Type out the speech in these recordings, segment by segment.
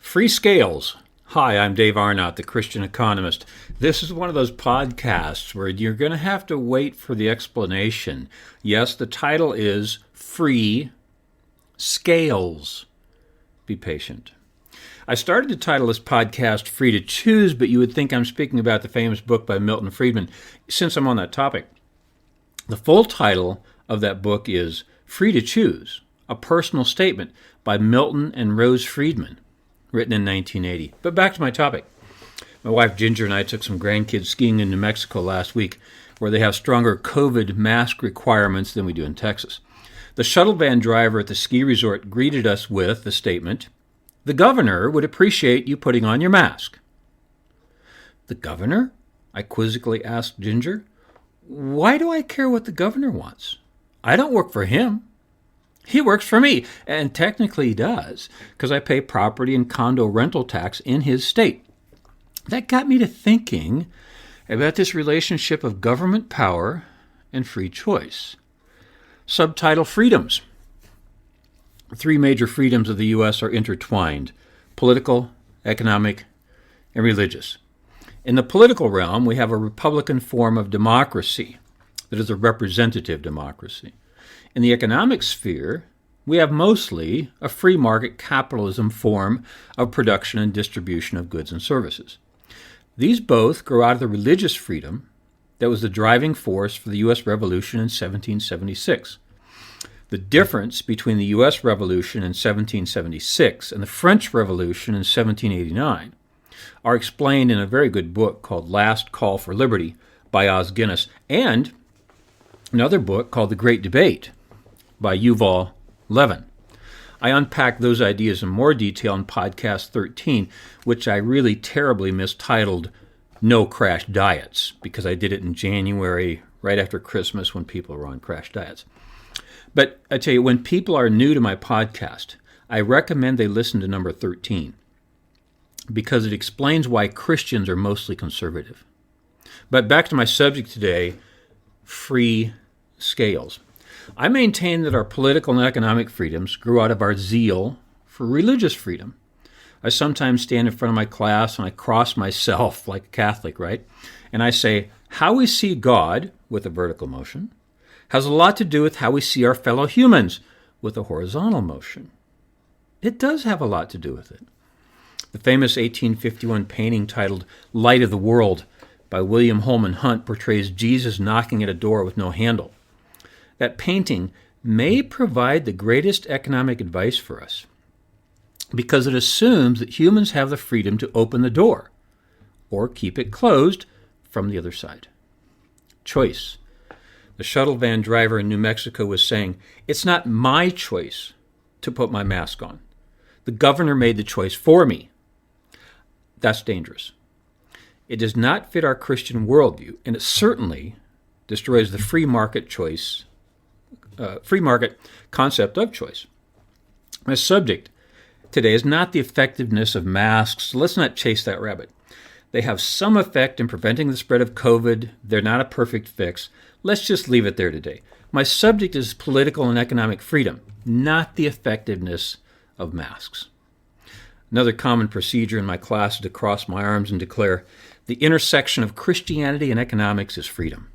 Free Scales. Hi, I'm Dave Arnott, the Christian Economist. This is one of those podcasts where you're going to have to wait for the explanation. Yes, the title is Free Scales. Be patient. I started to title this podcast Free to Choose, but you would think I'm speaking about the famous book by Milton Friedman, since I'm on that topic. The full title of that book is Free to Choose, a personal statement by Milton and Rose Friedman, written in 1980. But back to my topic. My wife Ginger and I took some grandkids skiing in New Mexico last week, where they have stronger COVID mask requirements than we do in Texas. The shuttle van driver at the ski resort greeted us with the statement, "The governor would appreciate you putting on your mask." "The governor?" I quizzically asked Ginger. "Why do I care what the governor wants? I don't work for him. He works for me," and technically he does, because I pay property and condo rental tax in his state. That got me to thinking about this relationship of government power and free choice. Subtitle: Freedoms. Three major freedoms of the U.S. are intertwined: political, economic, and religious. In the political realm, we have a Republican form of democracy that is a representative democracy. In the economic sphere, we have mostly a free market capitalism form of production and distribution of goods and services. These both grow out of the religious freedom that was the driving force for the U.S. Revolution in 1776. The difference between the U.S. Revolution in 1776 and the French Revolution in 1789 are explained in a very good book called Last Call for Liberty by Os Guinness, and another book called The Great Debate by Yuval Levin. I unpack those ideas in more detail in podcast 13, which I really terribly mistitled No Crash Diets, because I did it in January, right after Christmas, when people were on crash diets. But I tell you, when people are new to my podcast, I recommend they listen to number 13, because it explains why Christians are mostly conservative. But back to my subject today, free scales. I maintain that our political and economic freedoms grew out of our zeal for religious freedom. I sometimes stand in front of my class and I cross myself like a Catholic, right? And I say, how we see God, with a vertical motion, has a lot to do with how we see our fellow humans, with a horizontal motion. It does have a lot to do with it. The famous 1851 painting titled Light of the World by William Holman Hunt portrays Jesus knocking at a door with no handle. That painting may provide the greatest economic advice for us, because it assumes that humans have the freedom to open the door or keep it closed from the other side. Choice. The shuttle van driver in New Mexico was saying, "It's not my choice to put my mask on. The governor made the choice for me." That's dangerous. It does not fit our Christian worldview, and it certainly destroys the free market concept of choice. My subject today is not the effectiveness of masks, so let's not chase that rabbit. They have some effect in preventing the spread of COVID. They're not a perfect fix. Let's just leave it there today. My subject is political and economic freedom, not the effectiveness of masks. Another common procedure in my class is to cross my arms and declare, the intersection of Christianity and economics is freedom.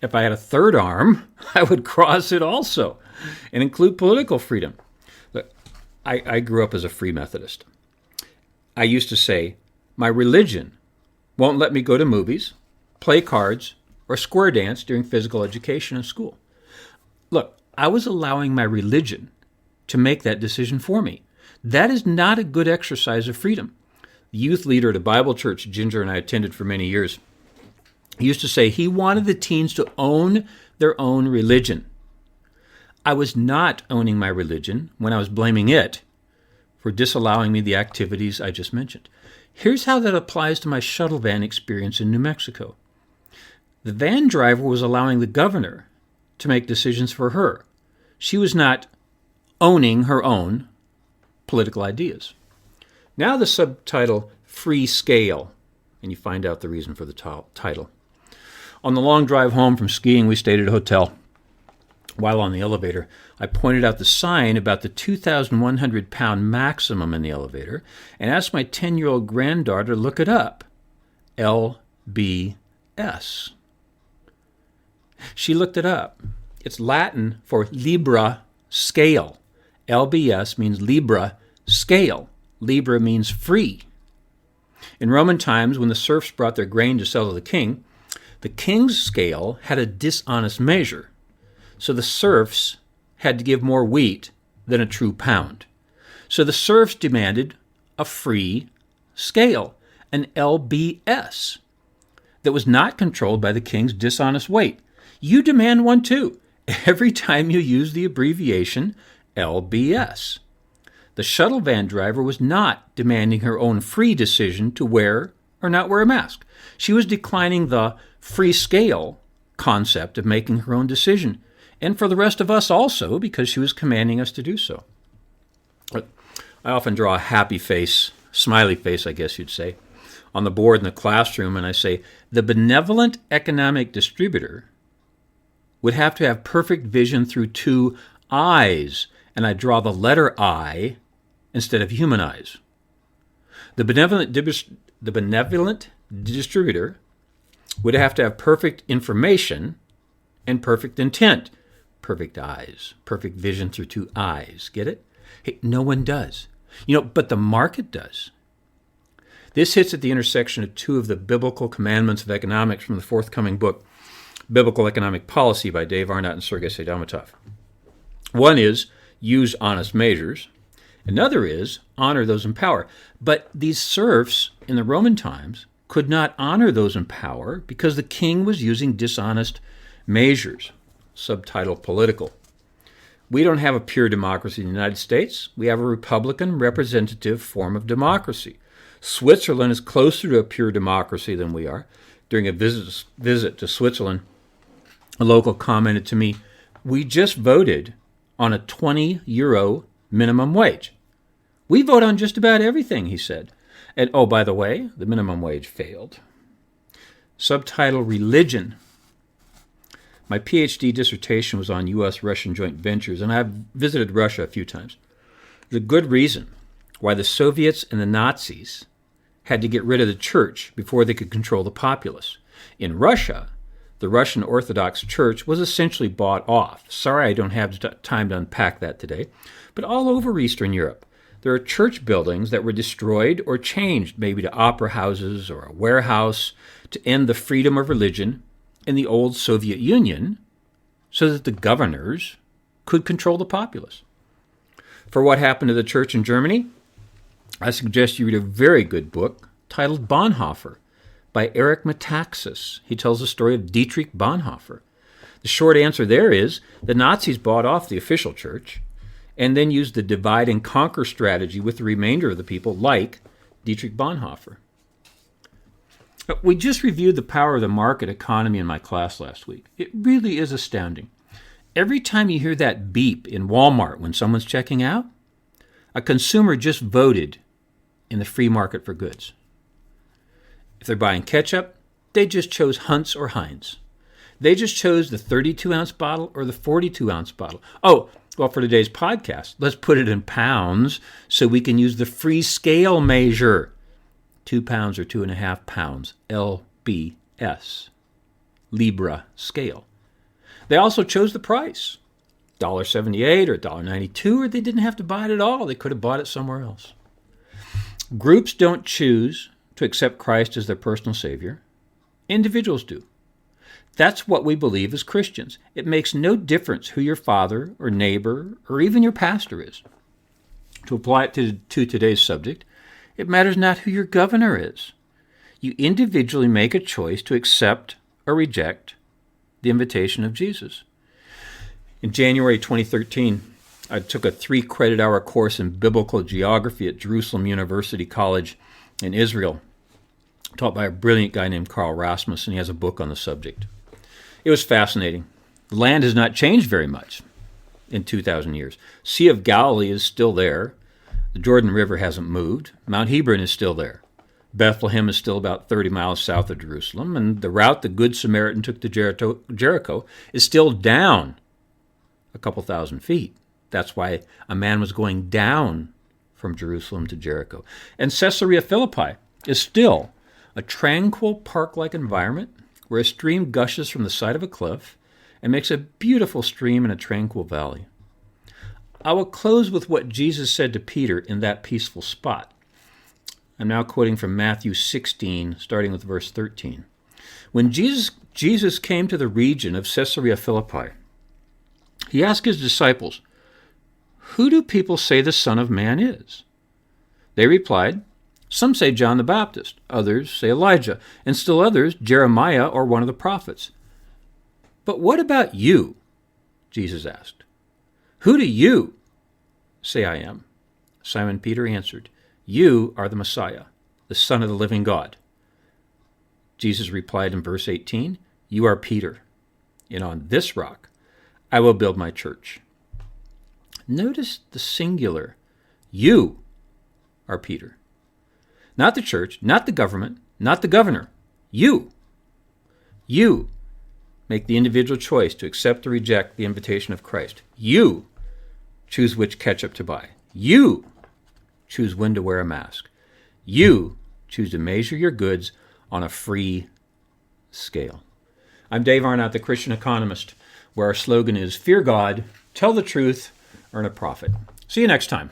If I had a third arm, I would cross it also and include political freedom. Look, I grew up as a Free Methodist. I used to say, my religion won't let me go to movies, play cards, or square dance during physical education in school. Look, I was allowing my religion to make that decision for me. That is not a good exercise of freedom. The youth leader at a Bible church Ginger and I attended for many years, he used to say he wanted the teens to own their own religion. I was not owning my religion when I was blaming it for disallowing me the activities I just mentioned. Here's how that applies to my shuttle van experience in New Mexico. The van driver was allowing the governor to make decisions for her. She was not owning her own political ideas. Now the subtitle, Free Scale, and you find out the reason for the title. On the long drive home from skiing, we stayed at a hotel. While on the elevator, I pointed out the sign about the 2,100-pound maximum in the elevator and asked my 10-year-old granddaughter to look it up. LBS. She looked it up. It's Latin for Libra scale. LBS means Libra scale. Libra means free. In Roman times, when the serfs brought their grain to sell to the king's scale had a dishonest measure. So the serfs had to give more wheat than a true pound. So the serfs demanded a free scale, an LBS, that was not controlled by the king's dishonest weight. You demand one too, every time you use the abbreviation LBS. The shuttle van driver was not demanding her own free decision to wear or not wear a mask. She was declining the free scale concept of making her own decision. And for the rest of us also, because she was commanding us to do so. I often draw a happy face, smiley face, I guess you'd say, on the board in the classroom, and I say, the benevolent economic distributor would have to have perfect vision through two eyes, and I draw the letter I instead of human eyes. The benevolent distributor would have to have perfect information and perfect intent. Perfect eyes, perfect vision through two eyes. Get it? Hey, no one does. But the market does. This hits at the intersection of two of the biblical commandments of economics from the forthcoming book, Biblical Economic Policy by Dave Arnott and Sergei Seidamatov. One is use honest measures. Another is honor those in power. But these serfs in the Roman times could not honor those in power because the king was using dishonest measures. Subtitle political. We don't have a pure democracy in the United States. We have a Republican representative form of democracy. Switzerland is closer to a pure democracy than we are. During a visit to Switzerland, a local commented to me, we just voted on a 20 euro minimum wage. We vote on just about everything, he said. And oh, by the way, the minimum wage failed. Subtitle religion. My PhD dissertation was on U.S.-Russian joint ventures, and I've visited Russia a few times. There's a good reason why the Soviets and the Nazis had to get rid of the church before they could control the populace. In Russia, the Russian Orthodox Church was essentially bought off. Sorry, I don't have time to unpack that today. But all over Eastern Europe, there are church buildings that were destroyed or changed, maybe to opera houses or a warehouse, to end the freedom of religion in the old Soviet Union so that the governors could control the populace. For what happened to the church in Germany, I suggest you read a very good book titled Bonhoeffer by Eric Metaxas. He tells the story of Dietrich Bonhoeffer. The short answer there is the Nazis bought off the official church and then used the divide and conquer strategy with the remainder of the people, like Dietrich Bonhoeffer. We just reviewed the power of the market economy in my class last week. It really is astounding. Every time you hear that beep in Walmart when someone's checking out, a consumer just voted in the free market for goods. If they're buying ketchup, they just chose Hunt's or Heinz. They just chose the 32-ounce bottle or the 42-ounce bottle. Oh, well, for today's podcast, let's put it in pounds so we can use the free scale measure. 2 pounds or 2.5 pounds, LBS, Libra scale. They also chose the price, $1.78 or $1.92, or they didn't have to buy it at all. They could have bought it somewhere else. Groups don't choose to accept Christ as their personal Savior. Individuals do. That's what we believe as Christians. It makes no difference who your father or neighbor or even your pastor is. To apply it to today's subject, it matters not who your governor is. You individually make a choice to accept or reject the invitation of Jesus. In January 2013, I took a 3-credit-hour course in biblical geography at Jerusalem University College in Israel, taught by a brilliant guy named Carl Rasmussen. He has a book on the subject. It was fascinating. The land has not changed very much in 2,000 years. Sea of Galilee is still there. The Jordan River hasn't moved. Mount Hebron is still there. Bethlehem is still about 30 miles south of Jerusalem, and the route the Good Samaritan took to Jericho is still down a couple thousand feet. That's why a man was going down from Jerusalem to Jericho. And Caesarea Philippi is still a tranquil park-like environment where a stream gushes from the side of a cliff and makes a beautiful stream in a tranquil valley. I will close with what Jesus said to Peter in that peaceful spot. I'm now quoting from Matthew 16, starting with verse 13. When Jesus came to the region of Caesarea Philippi, he asked his disciples, "Who do people say the Son of Man is?" They replied, "Some say John the Baptist, others say Elijah, and still others Jeremiah or one of the prophets." "But what about you?" Jesus asked. "Who do you say I am?" Simon Peter answered, "You are the Messiah, the Son of the living God." Jesus replied in verse 18, "You are Peter, and on this rock I will build my church." Notice the singular. You are Peter. Not the church, not the government, not the governor. You. You make the individual choice to accept or reject the invitation of Christ. You choose which ketchup to buy. You choose when to wear a mask. You choose to measure your goods on a free scale. I'm Dave Arnott, the Christian Economist, where our slogan is, fear God, tell the truth, earn a profit. See you next time.